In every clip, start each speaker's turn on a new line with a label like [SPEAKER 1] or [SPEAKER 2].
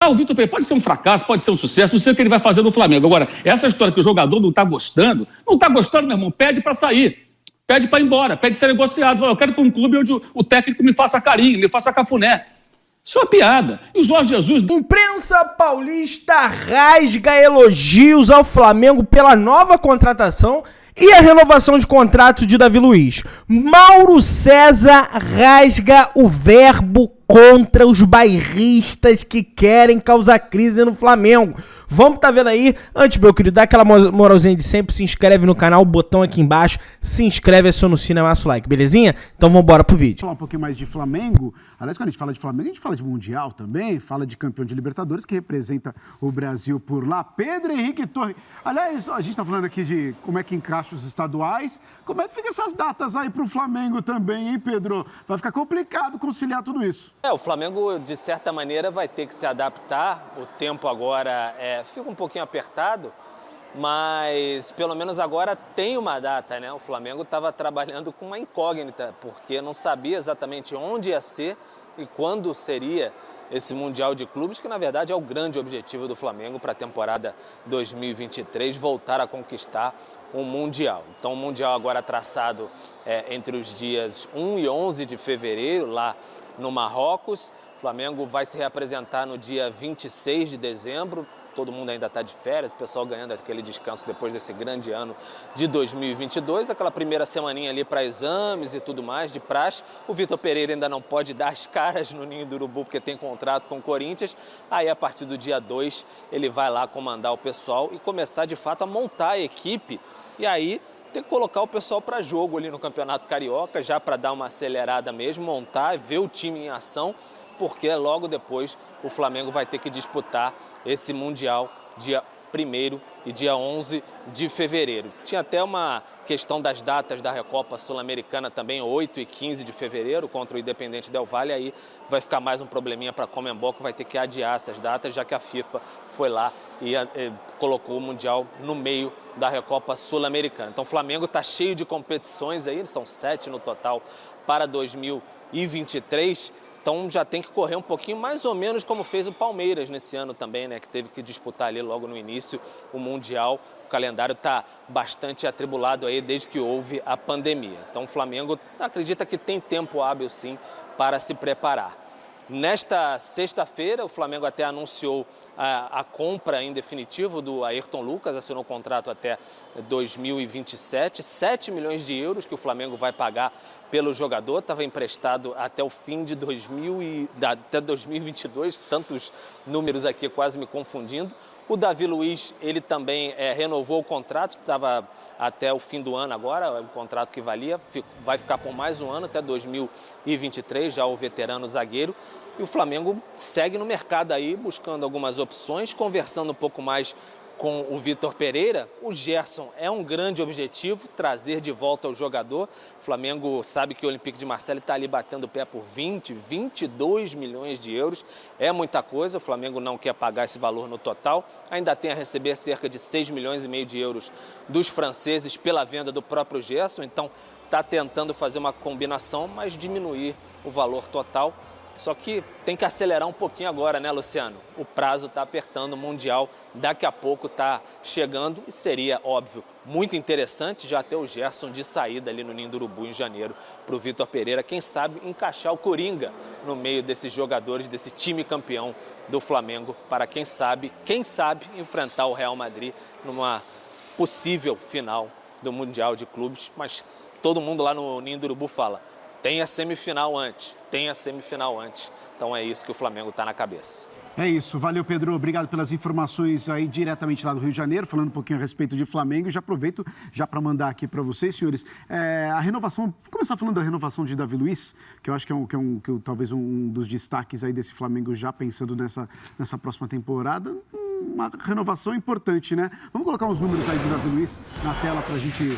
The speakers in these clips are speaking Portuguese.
[SPEAKER 1] o Vitor Pereira pode ser um fracasso, pode ser um sucesso, não sei o que ele vai fazer no Flamengo. Agora, essa história que o jogador não está gostando, meu irmão, pede para sair. Pede para ir embora, pede ser negociado. Eu quero ir para um clube onde o técnico me faça carinho, me faça cafuné. Isso é uma piada. E o Jorge Jesus...
[SPEAKER 2] Imprensa paulista rasga elogios ao Flamengo pela nova contratação e a renovação de contrato de Davi Luiz. Mauro César rasga o verbo contra os bairristas que querem causar crise no Flamengo. Vamos tá vendo aí? Antes, meu querido, dá aquela moralzinha de sempre, se inscreve no canal, botão aqui embaixo, se inscreve, aciona o sino e amassa o like, belezinha? Então vamos embora pro vídeo.
[SPEAKER 3] Falar um pouquinho mais de Flamengo. Aliás, quando a gente fala de Flamengo, a gente fala de Mundial também, fala de campeão de Libertadores, que representa o Brasil por lá. Pedro Henrique Torres. Aliás, a gente tá falando aqui de como é que encaixa os estaduais. Como é que ficam essas datas aí pro Flamengo também, hein, Pedro? Vai ficar complicado conciliar tudo isso.
[SPEAKER 4] O Flamengo, de certa maneira, vai ter que se adaptar. O tempo agora fica um pouquinho apertado, mas pelo menos agora tem uma data, né? O Flamengo estava trabalhando com uma incógnita, porque não sabia exatamente onde ia ser e quando seria esse Mundial de Clubes, que na verdade é o grande objetivo do Flamengo para a temporada 2023, voltar a conquistar um Mundial. Então o Mundial agora traçado entre os dias 1 e 11 de fevereiro, lá no Marrocos. O Flamengo vai se reapresentar no dia 26 de dezembro. Todo mundo ainda está de férias, o pessoal ganhando aquele descanso depois desse grande ano de 2022. Aquela primeira semaninha ali para exames e tudo mais, de praxe. O Vitor Pereira ainda não pode dar as caras no Ninho do Urubu, porque tem contrato com o Corinthians. Aí, a partir do dia 2, ele vai lá comandar o pessoal e começar, de fato, a montar a equipe. E aí, tem que colocar o pessoal para jogo ali no Campeonato Carioca, já para dar uma acelerada mesmo, montar, ver o time em ação, porque logo depois o Flamengo vai ter que disputar esse Mundial dia 1º e dia 11 de fevereiro. Tinha até uma questão das datas da Recopa Sul-Americana também, 8 e 15 de fevereiro, contra o Independente Del Valle. Aí vai ficar mais um probleminha para a Conmebol, que vai ter que adiar essas datas, já que a FIFA foi lá e colocou o Mundial no meio da Recopa Sul-Americana. Então o Flamengo está cheio de competições aí, são 7 no total para 2023. Então já tem que correr um pouquinho, mais ou menos como fez o Palmeiras nesse ano também, né? Que teve que disputar ali logo no início o Mundial. O calendário está bastante atribulado aí desde que houve a pandemia. Então o Flamengo acredita que tem tempo hábil sim para se preparar. Nesta sexta-feira, o Flamengo até anunciou a compra em definitivo do Ayrton Lucas, assinou o contrato até 2027, 7 milhões de euros que o Flamengo vai pagar pelo jogador, estava emprestado até o fim de 2022, tantos números aqui quase me confundindo. O Davi Luiz, ele também renovou o contrato, estava até o fim do ano agora, o contrato que valia, vai ficar por mais um ano, até 2023, já o veterano zagueiro. E o Flamengo segue no mercado aí, buscando algumas opções, conversando um pouco mais com o Vitor Pereira. O Gerson é um grande objetivo, trazer de volta o jogador. O Flamengo sabe que o Olympique de Marseille está ali batendo o pé por 22 milhões de euros. É muita coisa, o Flamengo não quer pagar esse valor no total. Ainda tem a receber cerca de 6 milhões e meio de euros dos franceses pela venda do próprio Gerson. Então está tentando fazer uma combinação, mas diminuir o valor total. Só que tem que acelerar um pouquinho agora, né, Luciano? O prazo está apertando, o Mundial daqui a pouco está chegando e seria, óbvio, muito interessante já ter o Gerson de saída ali no Ninho do Urubu em janeiro para o Vitor Pereira. Quem sabe encaixar o Coringa no meio desses jogadores, desse time campeão do Flamengo, para quem sabe enfrentar o Real Madrid numa possível final do Mundial de Clubes. Mas todo mundo lá no Ninho do Urubu fala: tem a semifinal antes. Então é isso que o Flamengo está na cabeça.
[SPEAKER 3] É isso, valeu Pedro, obrigado pelas informações aí diretamente lá do Rio de Janeiro, falando um pouquinho a respeito de Flamengo. E já aproveito já para mandar aqui para vocês, senhores, a renovação, vou começar falando da renovação de Davi Luiz, que eu acho que talvez um dos destaques aí desse Flamengo já pensando nessa próxima temporada. Uma renovação importante, né? Vamos colocar uns números aí do Davi Luiz na tela para a gente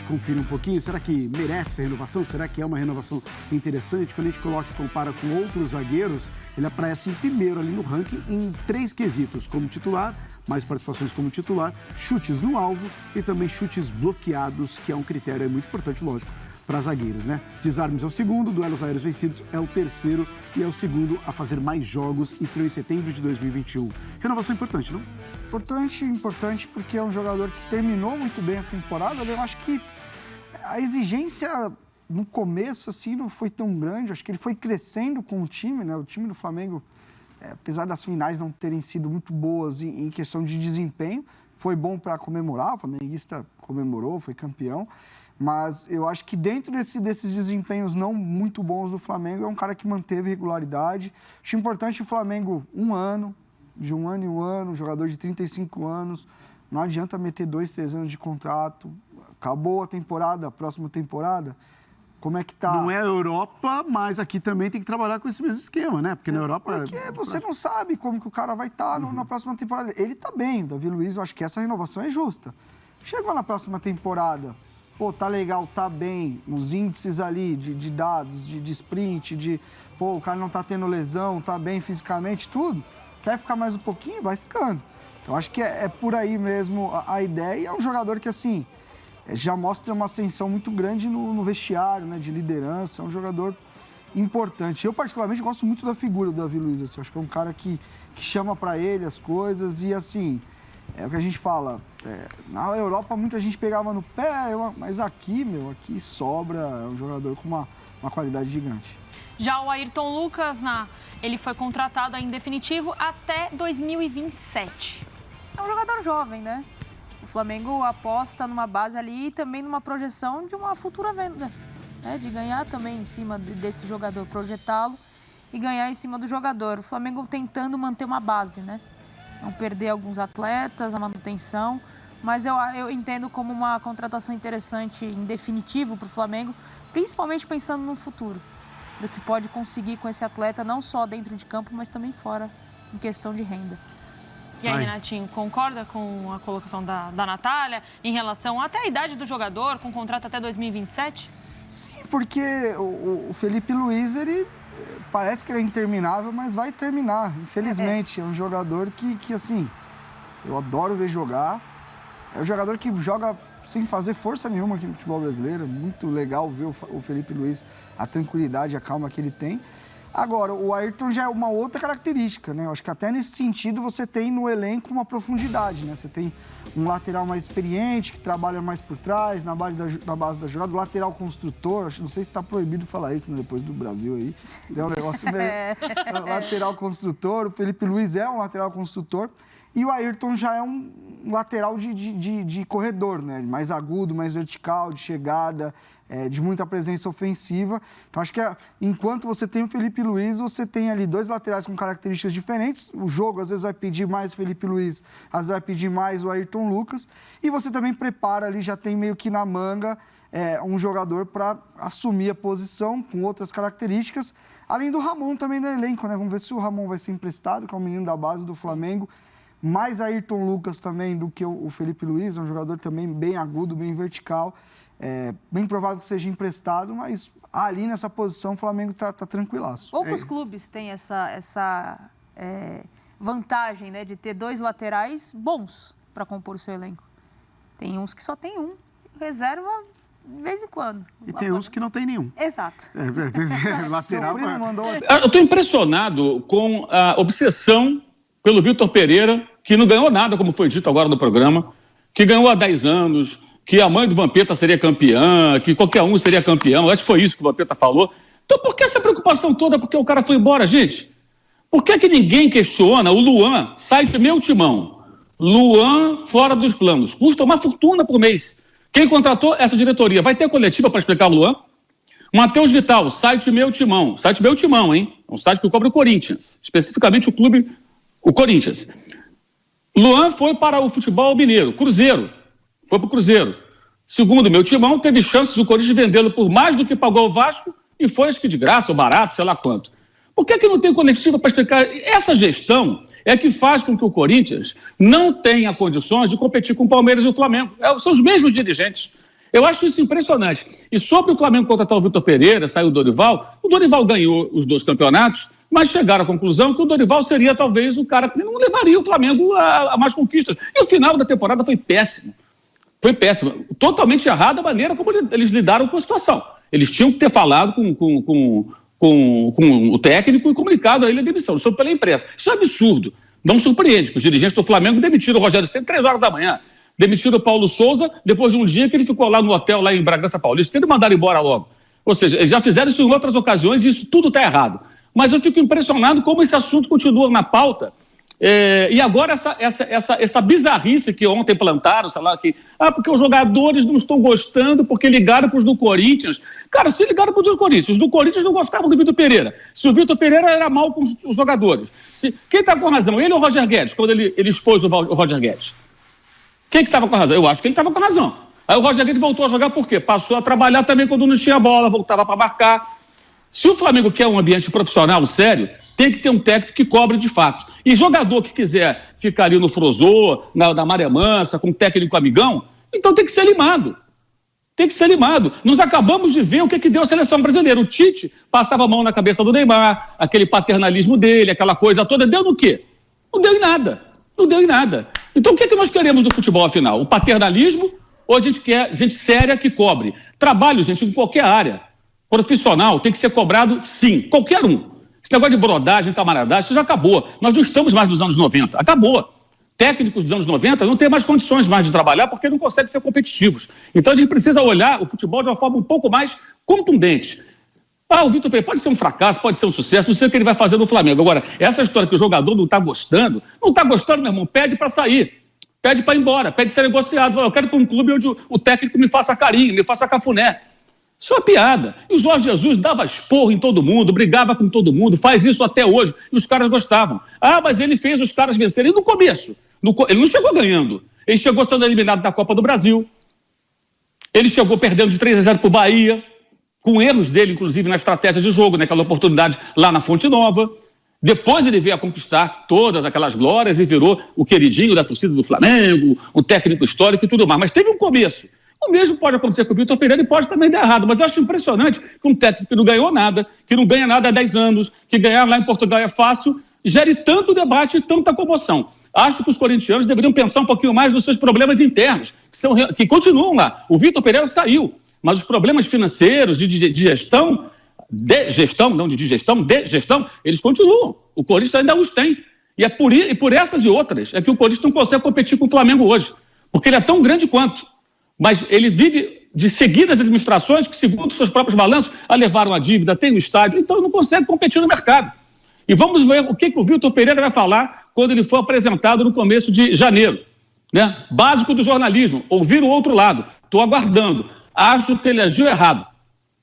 [SPEAKER 3] conferir um pouquinho. Será que merece a renovação? Será que é uma renovação interessante? Quando a gente coloca e compara com outros zagueiros, ele aparece em primeiro ali no ranking em 3 quesitos, como titular, mais participações como titular, chutes no alvo e também chutes bloqueados, que é um critério muito importante, lógico, para zagueiros, né? Desarmes é o segundo, duelos aéreos vencidos é o terceiro e é o segundo a fazer mais jogos. Estreou em setembro de 2021. Renovação importante, não?
[SPEAKER 5] Importante, porque é um jogador que terminou muito bem a temporada. Eu acho que a exigência no começo, assim, não foi tão grande. Acho que ele foi crescendo com o time, né? O time do Flamengo, apesar das finais não terem sido muito boas em questão de desempenho, foi bom para comemorar. O flamenguista comemorou, foi campeão. Mas eu acho que dentro desses desempenhos não muito bons do Flamengo, é um cara que manteve regularidade. Acho importante o Flamengo de um ano em um ano, um jogador de 35 anos. Não adianta meter 2, 3 anos de contrato. Acabou a temporada, a próxima temporada, como é que tá?
[SPEAKER 3] Não é a Europa, mas aqui também tem que trabalhar com esse mesmo esquema, né? Porque na Europa...
[SPEAKER 5] Porque você não sabe como que o cara vai estar na próxima temporada. Ele tá bem, o Davi Luiz, eu acho que essa renovação é justa. Chegou na próxima temporada, pô, tá legal, tá bem, os índices ali de dados, de sprint, pô, o cara não tá tendo lesão, tá bem fisicamente, tudo. Quer ficar mais um pouquinho? Vai ficando. Então, acho que é por aí mesmo a ideia. E é um jogador que, assim, já mostra uma ascensão muito grande no vestiário, né, de liderança. É um jogador importante. Eu, particularmente, gosto muito da figura do Davi Luiz. Assim, acho que é um cara que chama para ele as coisas e, assim, é o que a gente fala. Na Europa, muita gente pegava no pé, mas aqui sobra. É um jogador com uma qualidade gigante.
[SPEAKER 6] Já o Ayrton Lucas, ele foi contratado em definitivo até 2027.
[SPEAKER 7] É um jogador jovem, né? O Flamengo aposta numa base ali e também numa projeção de uma futura venda, né? De ganhar também em cima desse jogador, projetá-lo e ganhar em cima do jogador. O Flamengo tentando manter uma base, né? Não perder alguns atletas, a manutenção, mas eu entendo como uma contratação interessante em definitivo para o Flamengo, principalmente pensando no futuro, do que pode conseguir com esse atleta, não só dentro de campo, mas também fora, em questão de renda.
[SPEAKER 6] E aí, Renatinho, concorda com a colocação da Natália em relação até a idade do jogador, com contrato até 2027?
[SPEAKER 5] Sim, porque o Felipe Luiz, ele parece que ele é interminável, mas vai terminar, infelizmente. É um jogador que, assim, eu adoro ver jogar. É um jogador que joga sem fazer força nenhuma aqui no futebol brasileiro. Muito legal ver o Felipe Luiz, a tranquilidade, a calma que ele tem. Agora, o Ayrton já é uma outra característica, né? Eu acho que até nesse sentido você tem no elenco uma profundidade, né? Você tem um lateral mais experiente, que trabalha mais por trás, na base da jogada, o lateral construtor, acho, não sei se está proibido falar isso, né? Depois do Brasil aí. É um negócio meio... Lateral construtor, o Felipe Luiz é um lateral construtor. E o Ayrton já é um lateral de corredor, né? Mais agudo, mais vertical, de chegada, de muita presença ofensiva. Então, acho que enquanto você tem o Felipe Luiz, você tem ali 2 laterais com características diferentes. O jogo, às vezes, vai pedir mais o Felipe Luiz, às vezes vai pedir mais o Ayrton Lucas. E você também prepara ali, já tem meio que na manga, um jogador para assumir a posição com outras características. Além do Ramon também no elenco, né? Vamos ver se o Ramon vai ser emprestado, que é um menino da base do Flamengo. Mais Ayrton Lucas também do que o Felipe Luiz, é um jogador também bem agudo, bem vertical. Bem provável que seja emprestado, mas ali nessa posição o Flamengo tá tranquilaço.
[SPEAKER 7] Poucos clubes têm essa vantagem, né, de ter 2 laterais bons para compor o seu elenco. Tem uns que só tem um, reserva de vez em quando.
[SPEAKER 3] E tem uns que não tem nenhum.
[SPEAKER 7] Exato.
[SPEAKER 3] Lateral.
[SPEAKER 1] Eu estou impressionado com a obsessão pelo Vitor Pereira, que não ganhou nada, como foi dito agora no programa, que ganhou há 10 anos, que a mãe do Vampeta seria campeã, que qualquer um seria campeão. Acho que foi isso que o Vampeta falou. Então, por que essa preocupação toda? Porque o cara foi embora, gente? Por que ninguém questiona o Luan, site Meu Timão? Luan fora dos planos. Custa uma fortuna por mês. Quem contratou essa diretoria? Vai ter coletiva para explicar o Luan? Matheus Vital, site Meu Timão. Site Meu Timão, hein? É um site que cobre o Corinthians. Especificamente o Corinthians. Luan foi para o futebol mineiro, Cruzeiro. Foi para o Cruzeiro. Segundo o Meu Timão, teve chances o Corinthians vendê-lo por mais do que pagou o Vasco e foi, acho que de graça ou barato, sei lá quanto. Por que não tem coletiva para explicar? Essa gestão é que faz com que o Corinthians não tenha condições de competir com o Palmeiras e o Flamengo. São os mesmos dirigentes. Eu acho isso impressionante. E sobre o Flamengo contratar o Vitor Pereira, saiu o Dorival ganhou os 2 campeonatos, mas chegaram à conclusão que o Dorival seria talvez o cara que não levaria o Flamengo a mais conquistas. E o final da temporada foi péssimo. Foi péssimo. Totalmente errada a maneira como eles lidaram com a situação. Eles tinham que ter falado com o técnico e comunicado a ele a demissão, sob pela imprensa. Isso é absurdo. Não surpreende que os dirigentes do Flamengo demitiram o Rogério Ceni 3 horas da manhã. Demitiram o Paulo Souza depois de um dia que ele ficou lá no hotel, lá em Bragança Paulista, que eles mandaram embora logo. Ou seja, eles já fizeram isso em outras ocasiões e isso tudo está errado. Mas eu fico impressionado como esse assunto continua na pauta. E agora essa bizarrice que ontem plantaram, sei lá, porque os jogadores não estão gostando porque ligaram para os do Corinthians. Cara, se ligaram para os do Corinthians, os do Corinthians não gostavam do Vitor Pereira. Se o Vitor Pereira era mal com os jogadores. Quem está com razão? Ele ou o Roger Guedes, quando ele expôs o Roger Guedes? Quem que estava com razão? Eu acho que ele estava com razão. Aí o Roger Guedes voltou a jogar por quê? Passou a trabalhar também quando não tinha bola, voltava para marcar. Se o Flamengo quer um ambiente profissional sério, tem que ter um técnico que cobre de fato. E jogador que quiser ficar ali no Frozô, na Maré Mansa, com um técnico amigão, então tem que ser limado. Tem que ser limado. Nós acabamos de ver o que deu a seleção brasileira. O Tite passava a mão na cabeça do Neymar, aquele paternalismo dele, aquela coisa toda. Deu no quê? Não deu em nada. Não deu em nada. Então o que nós queremos do futebol, afinal? O paternalismo ou a gente quer gente séria que cobre? Trabalho, gente, em qualquer área. Profissional tem que ser cobrado, sim. Qualquer um. Esse negócio de brodagem, camaradagem, isso já acabou. Nós não estamos mais nos anos 90. Acabou. Técnicos dos anos 90 não têm mais condições mais de trabalhar porque não conseguem ser competitivos. Então a gente precisa olhar o futebol de uma forma um pouco mais contundente. O Vitor Pereira pode ser um fracasso, pode ser um sucesso, não sei o que ele vai fazer no Flamengo. Agora, essa história que o jogador não está gostando, meu irmão, pede para sair. Pede para ir embora, pede ser negociado. Fala, eu quero ir para um clube onde o técnico me faça carinho, me faça cafuné. Isso é uma piada. E o Jorge Jesus dava esporro em todo mundo, brigava com todo mundo, faz isso até hoje. E os caras gostavam. Mas ele fez os caras vencerem no começo. Ele não chegou ganhando. Ele chegou sendo eliminado da Copa do Brasil. Ele chegou perdendo de 3-0 para o Bahia, com erros dele, inclusive, na estratégia de jogo, naquela oportunidade lá na Fonte Nova. Depois ele veio a conquistar todas aquelas glórias e virou o queridinho da torcida do Flamengo, o técnico histórico e tudo mais. Mas teve um começo. O mesmo pode acontecer com o Vitor Pereira e pode também dar errado. Mas eu acho impressionante que um técnico que não ganhou nada, que não ganha nada há 10 anos, que ganhar lá em Portugal é fácil, gere tanto debate e tanta comoção. Acho que os corintianos deveriam pensar um pouquinho mais nos seus problemas internos, que continuam lá. O Vitor Pereira saiu, mas os problemas financeiros, de gestão, eles continuam. O Corinthians ainda os tem. E por essas e outras é que o Corinthians não consegue competir com o Flamengo hoje, porque ele é tão grande quanto. Mas ele vive de seguidas administrações que, segundo seus próprios balanços, levaram a dívida, tem o estádio, então não consegue competir no mercado. E vamos ver o que o Vitor Pereira vai falar quando ele for apresentado no começo de janeiro. Né? Básico do jornalismo, ouvir o outro lado. Estou aguardando. Acho que ele agiu errado.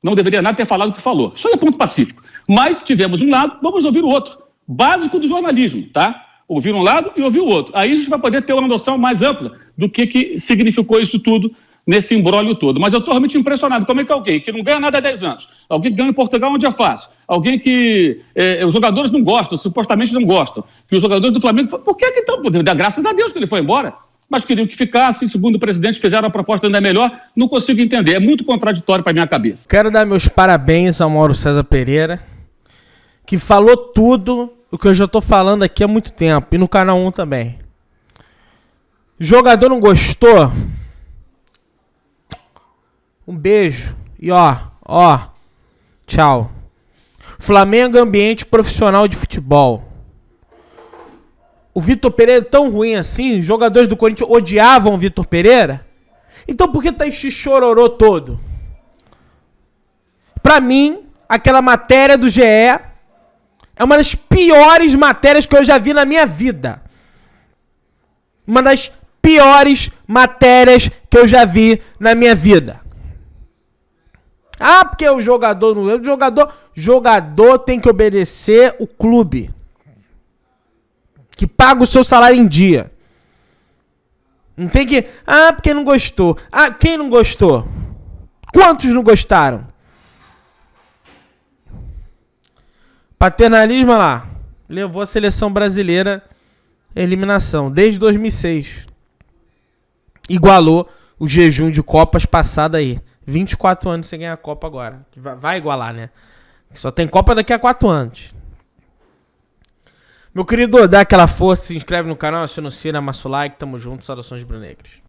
[SPEAKER 1] Não deveria nada ter falado o que falou. Isso é ponto pacífico. Mas tivemos um lado, vamos ouvir o outro. Básico do jornalismo, tá? Ouvir um lado e ouvir o outro. Aí a gente vai poder ter uma noção mais ampla do que significou isso tudo nesse imbróglio todo. Mas eu estou realmente impressionado. Como é que alguém que não ganha nada há 10 anos, alguém que ganha em Portugal onde é fácil, alguém que os jogadores não gostam, supostamente não gostam, que os jogadores do Flamengo... Por que então? Graças a Deus que ele foi embora. Mas queriam que ficasse, segundo o presidente, fizeram a proposta ainda melhor. Não consigo entender. É muito contraditório para minha cabeça.
[SPEAKER 2] Quero dar meus parabéns ao Mauro César Pereira, que falou tudo o que eu já tô falando aqui há muito tempo. E no Canal 1 também. O jogador não gostou? Um beijo. E tchau. Flamengo, ambiente profissional de futebol. O Vitor Pereira é tão ruim assim? Os jogadores do Corinthians odiavam o Vitor Pereira? Então por que tá esse chororô todo? Pra mim, aquela matéria do GE é uma das piores matérias que eu já vi na minha vida. Uma das piores matérias que eu já vi na minha vida. Porque o jogador não... Jogador tem que obedecer o clube, que paga o seu salário em dia. Não tem que... porque não gostou. Quem não gostou? Quantos não gostaram? Paternalismo lá. Levou a seleção brasileira à eliminação. Desde 2006. Igualou o jejum de Copas passado aí. 24 anos sem ganhar a Copa agora. Vai igualar, né? Só tem Copa daqui a 4 anos. Meu querido, dá aquela força, se inscreve no canal, aciona o sininho, amassa o like, tamo junto, saudações brunegras.